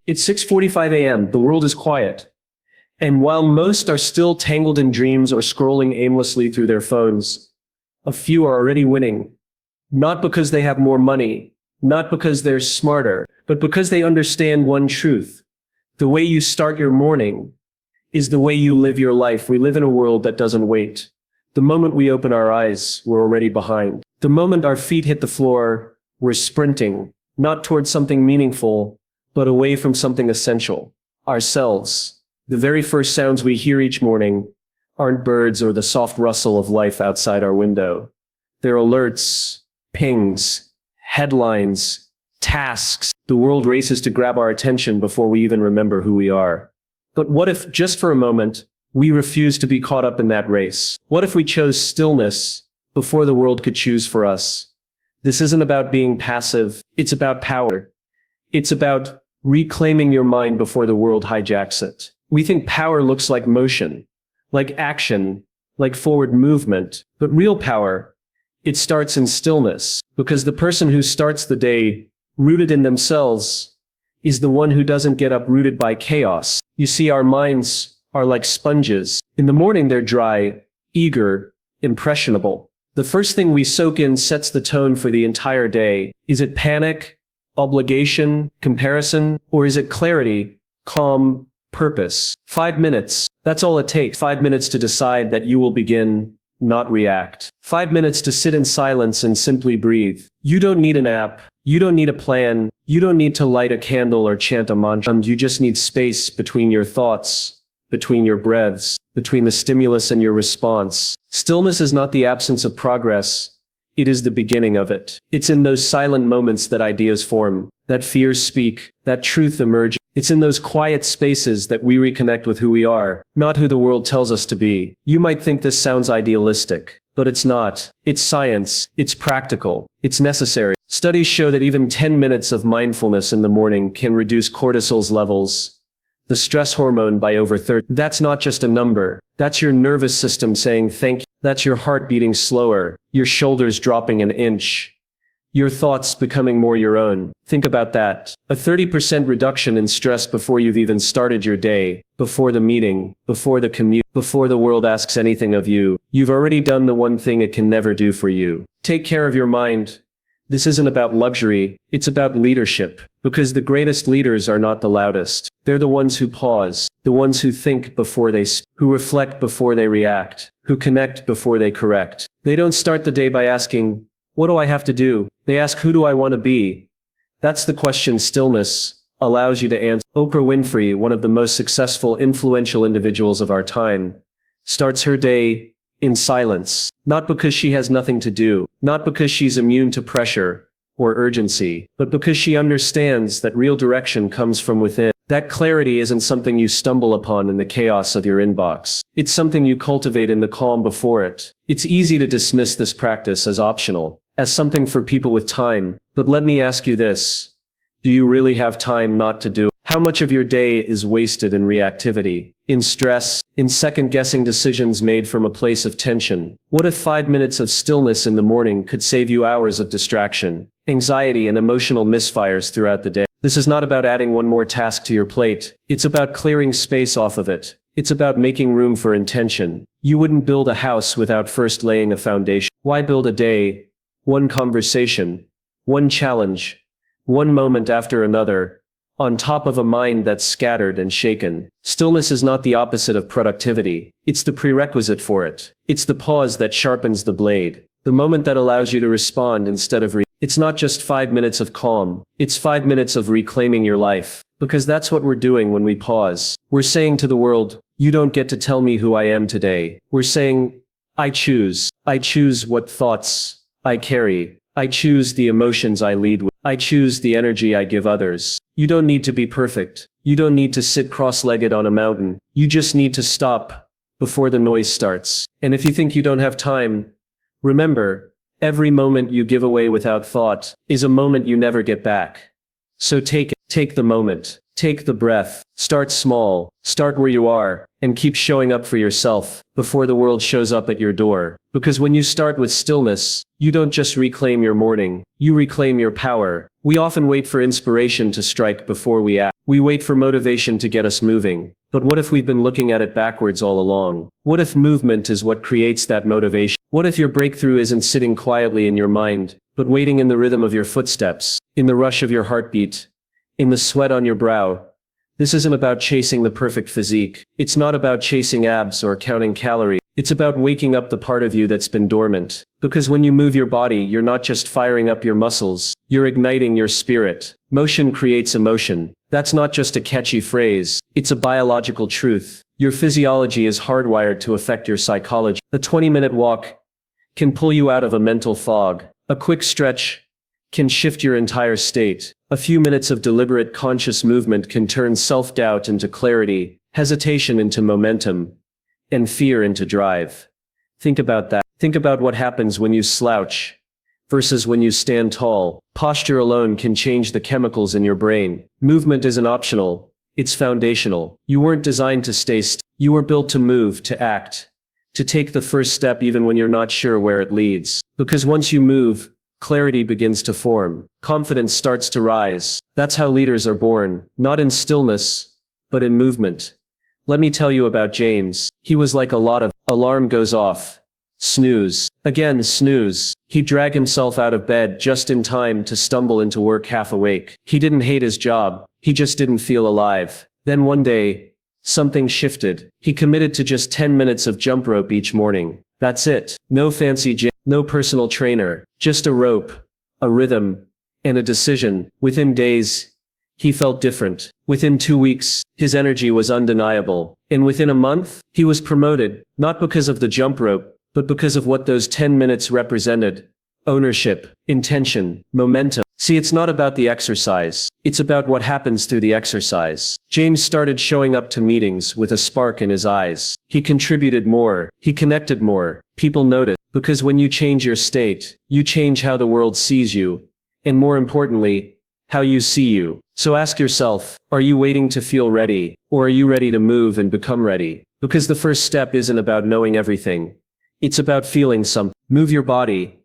It's 6:45 a.m. The world is quiet. And while most are still tangled in dreams or scrolling aimlessly through their phones, a few are already winning. Not because they have more money, not because they're smarter, but because they understand one truth. The way you start your morning is the way you live your life. We live in a world that doesn't wait. The moment we open our eyes, we're already behind. The moment our feet hit the floor, we're sprinting, not towards something meaningful, but away from something essential, ourselves. The very first sounds we hear each morning aren't birds or the soft rustle of life outside our window. They're alerts, pings, headlines, tasks. The world races to grab our attention before we even remember who we are. But what if, just for a moment, we refuse to be caught up in that race? What if we chose stillness before the world could choose for us? This isn't about being passive. It's about power. It's about reclaiming your mind before the world hijacks it. We think power looks like motion, like action, like forward movement. But real power, it starts in stillness. Because the person who starts the day rooted in themselves is the one who doesn't get uprooted by chaos. You see, our minds are like sponges. In the morning, they're dry, eager, impressionable. The first thing we soak in sets the tone for the entire day. Is it panic, obligation, comparison, or is it clarity, calm, purpose? 5 minutes. That's all it takes. 5 minutes to decide that you will begin, not react. 5 minutes to sit in silence and simply breathe. You don't need an app. You don't need a plan. You don't need to light a candle or chant a mantra. You just need space between your thoughts, between your breaths, between the stimulus and your response. Stillness is not the absence of progress. It is the beginning of it. It's in those silent moments that ideas form, that fears speak, that truth emerges. It's in those quiet spaces that we reconnect with who we are, not who the world tells us to be. You might think this sounds idealistic, but it's not. It's science. It's practical. It's necessary. Studies show that even 10 minutes of mindfulness in the morning can reduce cortisol's levels, the stress hormone, by over 30. That's not just a number. That's your nervous system saying thank you. That's your heart beating slower, your shoulders dropping an inch, your thoughts becoming more your own. Think about that. A 30% reduction in stress before you've even started your day, before the meeting, before the commute, before the world asks anything of you. You've already done the one thing it can never do for you. Take care of your mind. This isn't about luxury, it's about leadership. Because the greatest leaders are not the loudest. They're the ones who pause, the ones who think before they speak, who reflect before they react, who connect before they correct. They don't start the day by asking, what do I have to do? They ask, who do I want to be? That's the question stillness allows you to answer. Oprah Winfrey, one of the most successful, influential individuals of our time, starts her day in silence. Not because she has nothing to do, not because she's immune to pressure or urgency, but because she understands that real direction comes from within. That clarity isn't something you stumble upon in the chaos of your inbox. It's something you cultivate in the calm before it. It's easy to dismiss this practice as optional, as something for people with time. But let me ask you this. Do you really have time not to do it? How much of your day is wasted in reactivity, in stress, in second-guessing decisions made from a place of tension? What if 5 minutes of stillness in the morning could save you hours of distraction, anxiety, and emotional misfires throughout the day? This is not about adding one more task to your plate. It's about clearing space off of it. It's about making room for intention. You wouldn't build a house without first laying a foundation. Why build a day, one conversation, one challenge, one moment after another, on top of a mind that's scattered and shaken? Stillness is not the opposite of productivity. It's the prerequisite for it. It's the pause that sharpens the blade. The moment that allows you to respond instead of It's not just 5 minutes of calm. It's 5 minutes of reclaiming your life. Because that's what we're doing when we pause. We're saying to the world, you don't get to tell me who I am today. We're saying, I choose. I choose what thoughts I carry. I choose the emotions I lead with. I choose the energy I give others. You don't need to be perfect. You don't need to sit cross-legged on a mountain. You just need to stop before the noise starts. And if you think you don't have time, remember, every moment you give away without thought is a moment you never get back. So take the moment. Take the breath. Start small. Start where you are. And keep showing up for yourself before the world shows up at your door. Because when you start with stillness, you don't just reclaim your morning, you reclaim your power. We often wait for inspiration to strike before we act. We wait for motivation to get us moving. But what if we've been looking at it backwards all along? What if movement is what creates that motivation? What if your breakthrough isn't sitting quietly in your mind, but waiting in the rhythm of your footsteps, in the rush of your heartbeat, in the sweat on your brow? This isn't about chasing the perfect physique. It's not about chasing abs or counting calories. It's about waking up the part of you that's been dormant. Because when you move your body, you're not just firing up your muscles, you're igniting your spirit. Motion creates emotion. That's not just a catchy phrase, it's a biological truth. Your physiology is hardwired to affect your psychology. A 20-minute walk can pull you out of a mental fog. A quick stretch can shift your entire state. A few minutes of deliberate conscious movement can turn self-doubt into clarity, hesitation into momentum, and fear into drive. Think about that. Think about what happens when you slouch versus when you stand tall. Posture alone can change the chemicals in your brain. Movement isn't optional, it's foundational. You weren't designed to stay still. You were built to move, to act, to take the first step even when you're not sure where it leads. Because once you move, clarity begins to form. Confidence starts to rise. That's how leaders are born, not in stillness, but in movement. Let me tell you about James. He was like a lot of alarm goes off. Snooze. Again, snooze. He'd drag himself out of bed just in time to stumble into work half awake. He didn't hate his job. He just didn't feel alive. Then one day, something shifted. He committed to just 10 minutes of jump rope each morning. That's it. No fancy gym, no personal trainer, just a rope, a rhythm, and a decision. Within days, he felt different. Within 2 weeks, his energy was undeniable. And within a month, he was promoted, not because of the jump rope, but because of what those 10 minutes represented. Ownership, intention, momentum. See, it's not about the exercise. It's about what happens through the exercise. James started showing up to meetings with a spark in his eyes. He contributed more. He connected more. People noticed. Because when you change your state, you change how the world sees you. And more importantly, how you see you. So ask yourself, are you waiting to feel ready? Or are you ready to move and become ready? Because the first step isn't about knowing everything. It's about feeling something. Move your body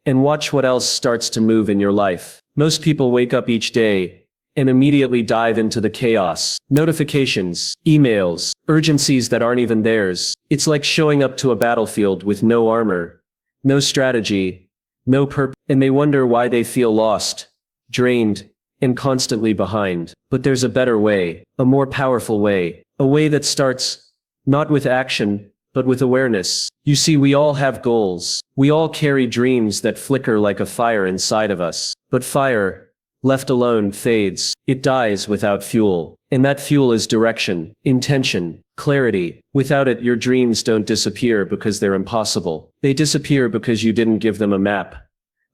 and watch what else starts to move in your life. Most people wake up each day and immediately dive into the chaos. Notifications, emails, urgencies that aren't even theirs. It's like showing up to a battlefield with no armor, no strategy, no purpose, and they wonder why they feel lost, drained, and constantly behind. But there's a better way, a more powerful way, a way that starts not with action, but with awareness. You see, we all have goals. We all carry dreams that flicker like a fire inside of us. But fire, left alone, fades. It dies without fuel. And that fuel is direction, intention, clarity. Without it, your dreams don't disappear because they're impossible. They disappear because you didn't give them a map.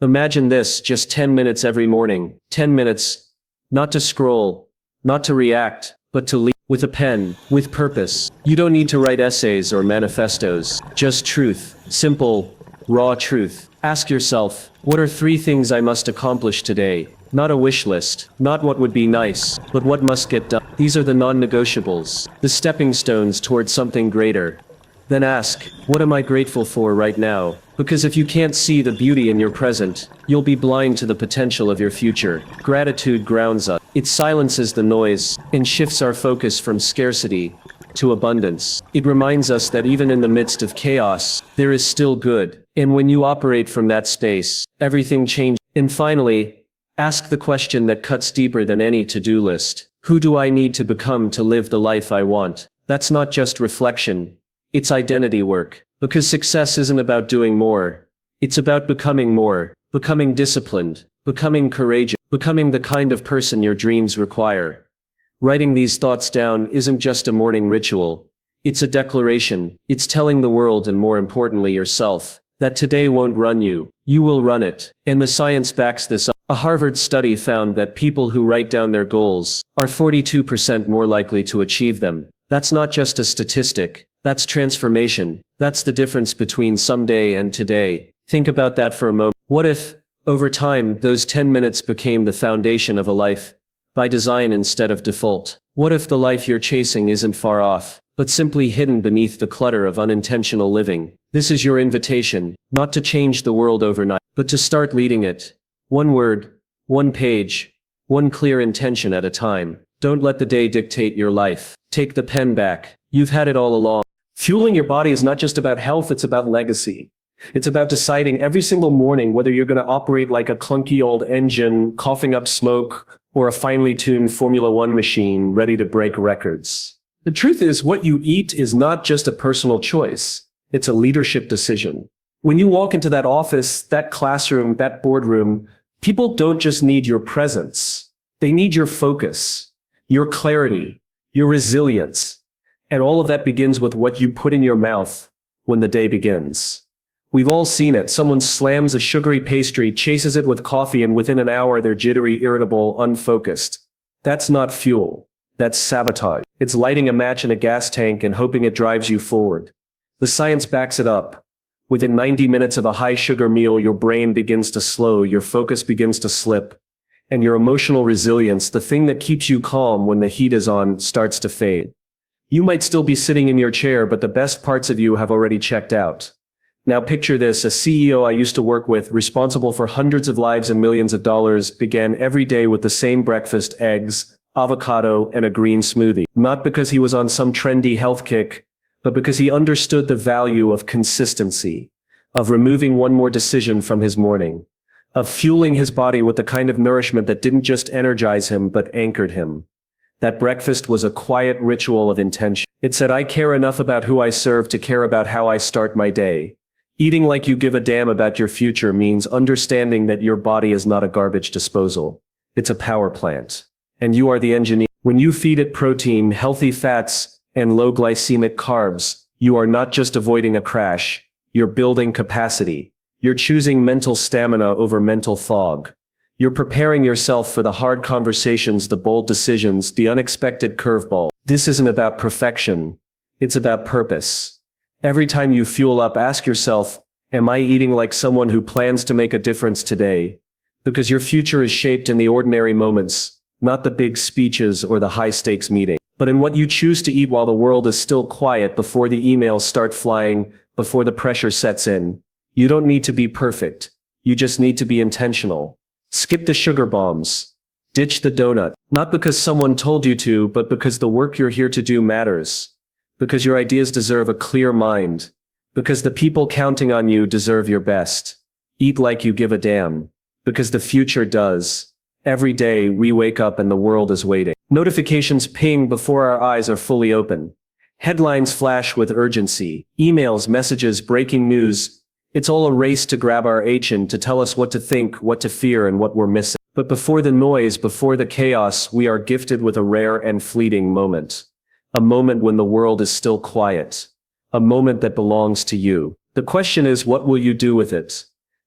Imagine this, just 10 minutes every morning. 10 minutes, not to scroll, not to react, but to lead. With a pen, with purpose. You don't need to write essays or manifestos, just truth. Simple, raw truth. Ask yourself, what are 3 things I must accomplish today? Not a wish list, not what would be nice, but what must get done. These are the non-negotiables, the stepping stones towards something greater. Then ask, what am I grateful for right now? Because if you can't see the beauty in your present, you'll be blind to the potential of your future. Gratitude grounds us. It silences the noise and shifts our focus from scarcity to abundance. It reminds us that even in the midst of chaos, there is still good. And when you operate from that space, everything changes. And finally, ask the question that cuts deeper than any to-do list. Who do I need to become to live the life I want? That's not just reflection. It's identity work. Because success isn't about doing more. It's about becoming more, becoming disciplined, becoming courageous, becoming the kind of person your dreams require. Writing these thoughts down isn't just a morning ritual. It's a declaration. It's telling the world, and more importantly yourself, that today won't run you. You will run it. And the science backs this up. A Harvard study found that people who write down their goals are 42% more likely to achieve them. That's not just a statistic. That's transformation. That's the difference between someday and today. Think about that for a moment. What if, over time, those 10 minutes became the foundation of a life by design instead of default? What if the life you're chasing isn't far off, but simply hidden beneath the clutter of unintentional living? This is your invitation, not to change the world overnight, but to start leading it. One word, one page, one clear intention at a time. Don't let the day dictate your life. Take the pen back. You've had it all along. Fueling your body is not just about health, it's about legacy. It's about deciding every single morning whether you're going to operate like a clunky old engine, coughing up smoke, or a finely tuned Formula One machine ready to break records. The truth is, what you eat is not just a personal choice. It's a leadership decision. When you walk into that office, that classroom, that boardroom, people don't just need your presence. They need your focus, your clarity, your resilience. And all of that begins with what you put in your mouth when the day begins. We've all seen it. Someone slams a sugary pastry, chases it with coffee, and within an hour they're jittery, irritable, unfocused. That's not fuel. That's sabotage. It's lighting a match in a gas tank and hoping it drives you forward. The science backs it up. Within 90 minutes of a high-sugar meal, your brain begins to slow, your focus begins to slip, and your emotional resilience, the thing that keeps you calm when the heat is on, starts to fade. You might still be sitting in your chair, but the best parts of you have already checked out. Now picture this, a CEO I used to work with, responsible for hundreds of lives and millions of dollars, began every day with the same breakfast: eggs, avocado, and a green smoothie. Not because he was on some trendy health kick, but because he understood the value of consistency, of removing one more decision from his morning, of fueling his body with the kind of nourishment that didn't just energize him, but anchored him. That breakfast was a quiet ritual of intention. It said, I care enough about who I serve to care about how I start my day. Eating like you give a damn about your future means understanding that your body is not a garbage disposal. It's a power plant. And you are the engineer. When you feed it protein, healthy fats, and low glycemic carbs, you are not just avoiding a crash. You're building capacity. You're choosing mental stamina over mental fog. You're preparing yourself for the hard conversations, the bold decisions, the unexpected curveball. This isn't about perfection. It's about purpose. Every time you fuel up, ask yourself, am I eating like someone who plans to make a difference today? Because your future is shaped in the ordinary moments, not the big speeches or the high-stakes meeting, but in what you choose to eat while the world is still quiet, before the emails start flying, before the pressure sets in. You don't need to be perfect. You just need to be intentional. Skip the sugar bombs. Ditch the donut. Not because someone told you to, but because the work you're here to do matters. Because your ideas deserve a clear mind. Because the people counting on you deserve your best. Eat like you give a damn. Because the future does. Every day we wake up and the world is waiting. Notifications ping before our eyes are fully open. Headlines flash with urgency. Emails, messages, breaking news. It's all a race to grab our attention, to tell us what to think, what to fear, and what we're missing. But before the noise, before the chaos, we are gifted with a rare and fleeting moment. A moment when the world is still quiet. A moment that belongs to you. The question is, what will you do with it?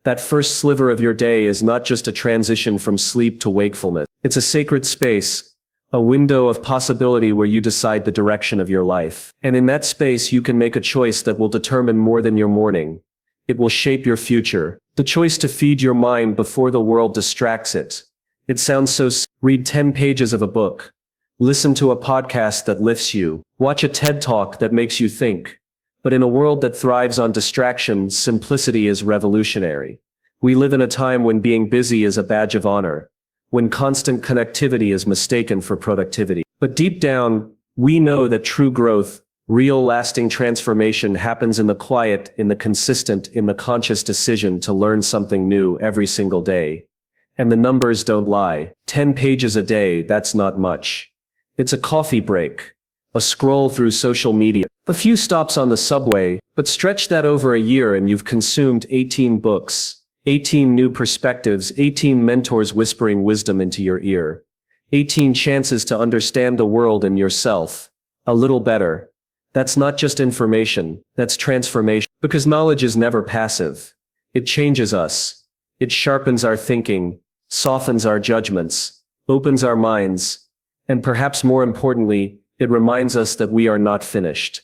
That first sliver of your day is not just a transition from sleep to wakefulness. It's a sacred space, a window of possibility where you decide the direction of your life. And in that space, you can make a choice that will determine more than your morning. It will shape your future. The choice to feed your mind before the world distracts it. It sounds so read 10 pages of a book. Listen to a podcast that lifts you. Watch a TED Talk that makes you think. But in a world that thrives on distraction, simplicity is revolutionary. We live in a time when being busy is a badge of honor, when constant connectivity is mistaken for productivity. But deep down, we know that true growth, real lasting transformation happens in the quiet, in the consistent, in the conscious decision to learn something new every single day. And the numbers don't lie. 10 pages a day, that's not much. It's a coffee break, a scroll through social media, a few stops on the subway, but stretch that over a year and you've consumed 18 books, 18 new perspectives, 18 mentors whispering wisdom into your ear, 18 chances to understand the world and yourself a little better. That's not just information, that's transformation. Because knowledge is never passive. It changes us. It sharpens our thinking, softens our judgments, opens our minds, and perhaps more importantly, it reminds us that we are not finished,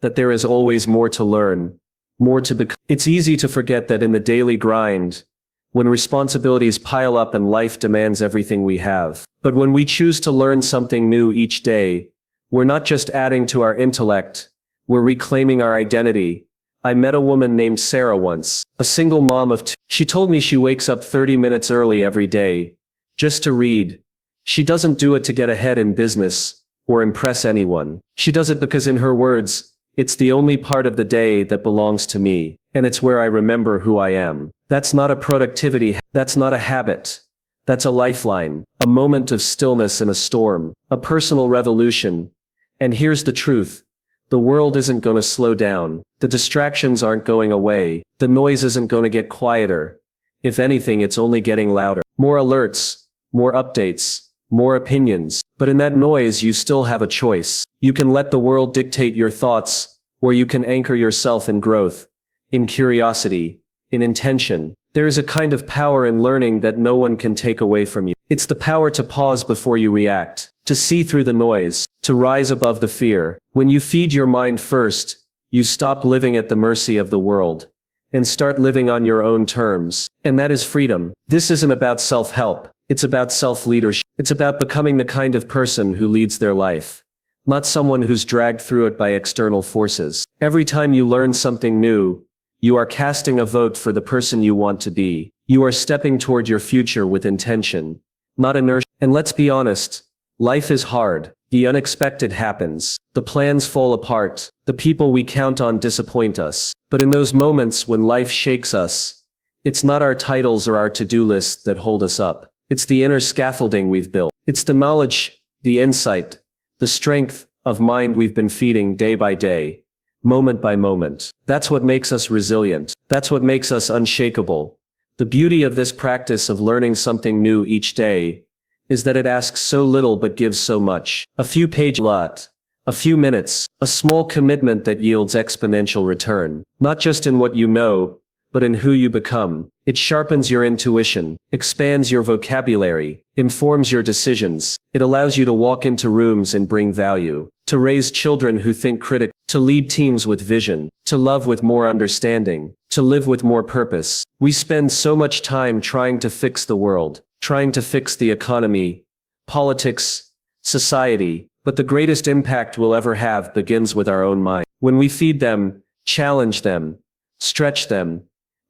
that there is always more to learn, more to become. It's easy to forget that in the daily grind, when responsibilities pile up and life demands everything we have. But when we choose to learn something new each day, we're not just adding to our intellect, we're reclaiming our identity. I met a woman named Sarah once, a single mom of two. She told me she wakes up 30 minutes early every day, just to read. She doesn't do it to get ahead in business, or impress anyone. She does it because, in her words, it's the only part of the day that belongs to me, and it's where I remember who I am. That's not a productivity, that's not a habit. That's a lifeline, a moment of stillness in a storm, a personal revolution. And here's the truth. The world isn't going to slow down. The distractions aren't going away. The noise isn't going to get quieter. If anything, it's only getting louder. More alerts, more updates, more opinions. But in that noise, you still have a choice. You can let the world dictate your thoughts, or you can anchor yourself in growth, in curiosity, in intention. There is a kind of power in learning that no one can take away from you. It's the power to pause before you react, to see through the noise, to rise above the fear. When you feed your mind first, you stop living at the mercy of the world, and start living on your own terms. And that is freedom. This isn't about self-help. It's about self-leadership. It's about becoming the kind of person who leads their life, not someone who's dragged through it by external forces. Every time you learn something new, you are casting a vote for the person you want to be. You are stepping toward your future with intention, not inertia. And let's be honest, life is hard. The unexpected happens. The plans fall apart. The people we count on disappoint us. But in those moments when life shakes us, it's not our titles or our to-do lists that hold us up. It's the inner scaffolding we've built. It's the knowledge, the insight, the strength of mind we've been feeding day by day, moment by moment. That's what makes us resilient. That's what makes us unshakable. The beauty of this practice of learning something new each day is that it asks so little but gives so much. A few pages, a few minutes, a small commitment that yields exponential return. Not just in what you know, but in who you become. It sharpens your intuition, expands your vocabulary, informs your decisions. It allows you to walk into rooms and bring value, to raise children who think critically, to lead teams with vision, to love with more understanding, to live with more purpose. We spend so much time trying to fix the world, trying to fix the economy, politics, society, but the greatest impact we'll ever have begins with our own mind. When we feed them, challenge them, stretch them,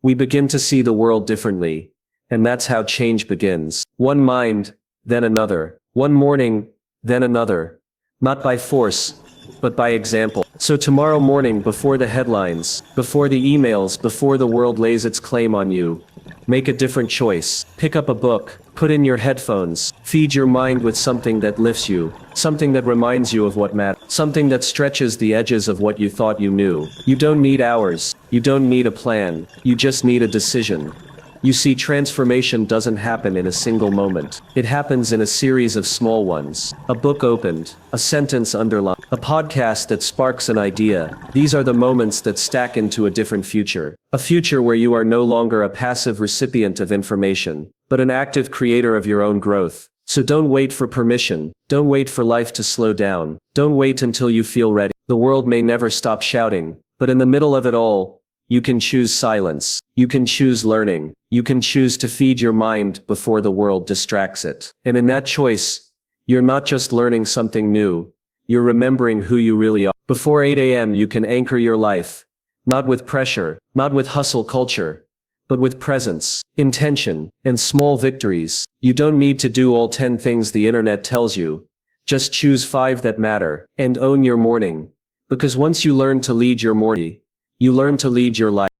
we begin to see the world differently, and that's how change begins. One mind, then another. One morning, then another. Not by force, but by example. So tomorrow morning, before the headlines, before the emails, before the world lays its claim on you, make a different choice. Pick up a book, put in your headphones, feed your mind with something that lifts you, something that reminds you of what matters, something that stretches the edges of what you thought you knew. You don't need hours, you don't need a plan, you just need a decision. You see, transformation doesn't happen in a single moment. It happens in a series of small ones. A book opened, a sentence underlined, a podcast that sparks an idea. These are the moments that stack into a different future. A future where you are no longer a passive recipient of information, but an active creator of your own growth. So don't wait for permission. Don't wait for life to slow down. Don't wait until you feel ready. The world may never stop shouting, but in the middle of it all, you can choose silence. You can choose learning. You can choose to feed your mind before the world distracts it. And in that choice, you're not just learning something new, you're remembering who you really are. Before 8 a.m. you can anchor your life, not with pressure, not with hustle culture, but with presence, intention, and small victories. You don't need to do all 10 things the internet tells you. Just choose 5 that matter, and own your morning. Because once you learn to lead your morning, you learn to lead your life.